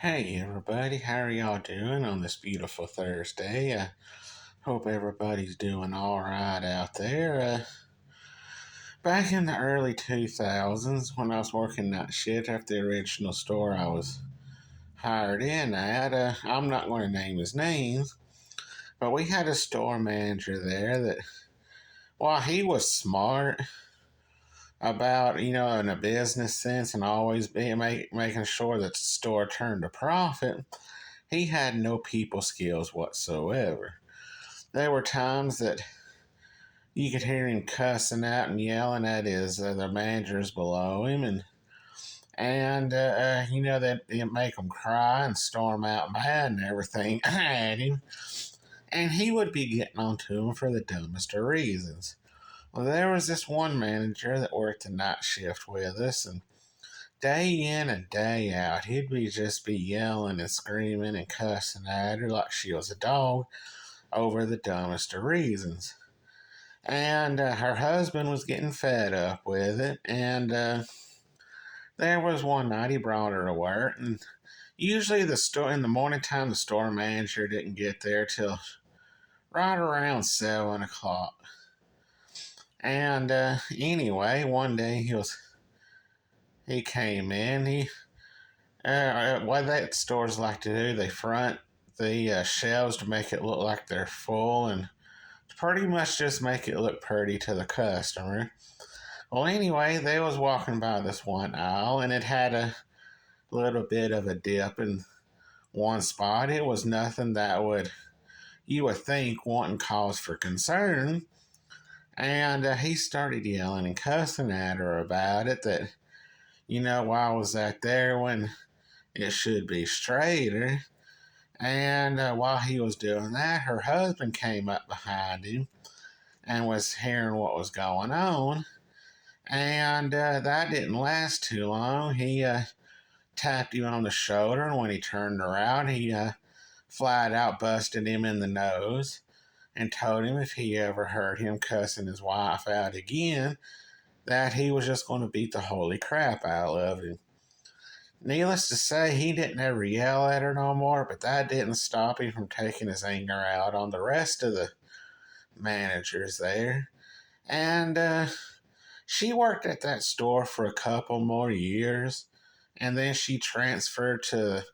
Hey everybody, how are y'all doing on this beautiful Thursday? I hope everybody's doing alright out there. Back in the early 2000s, when I was working that shift at the original store I was hired in at, I'm not going to name his names, but we had a store manager there that, while he was smart about, in a business sense and always making sure that the store turned a profit, he had no people skills whatsoever. There were times that you could hear him cussing out and yelling at his the managers below him, and they'd make him cry and storm out mad and everything at him, and he would be getting on to him for the dumbest of reasons. Well, there was this one manager that worked the night shift with us, and day in and day out, he'd be yelling and screaming and cussing at her like she was a dog over the dumbest of reasons. And her husband was getting fed up with it. And there was one night he brought her to work, and usually the store in the morning time the store manager didn't get there till right around 7 o'clock. And anyway, one day he came in. What that stores like to do, they front the shelves to make it look like they're full and pretty much just make it look pretty to the customer. Well, anyway, they was walking by this one aisle, and it had a little bit of a dip in one spot. It was nothing that you would think wouldn't cause for concern. And he started yelling and cussing at her about it. That why was that there when it should be straighter? And while he was doing that, her husband came up behind him and was hearing what was going on. And that didn't last too long. He tapped him on the shoulder, and when he turned around, he flat out busted him in the nose and told him if he ever heard him cussing his wife out again, that he was just going to beat the holy crap out of him. Needless to say, he didn't ever yell at her no more, but that didn't stop him from taking his anger out on the rest of the managers there. And she worked at that store for a couple more years, and then she transferred to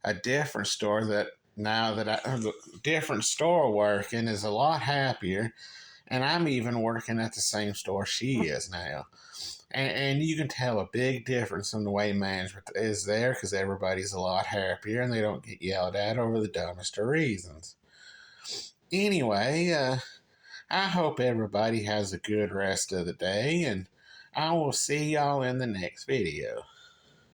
a different store that now that different store working is a lot happier, and I'm even working at the same store she is now. And you can tell a big difference in the way management is there because everybody's a lot happier and they don't get yelled at over the dumbest of reasons. Anyway, I hope everybody has a good rest of the day, and I will see y'all in the next video.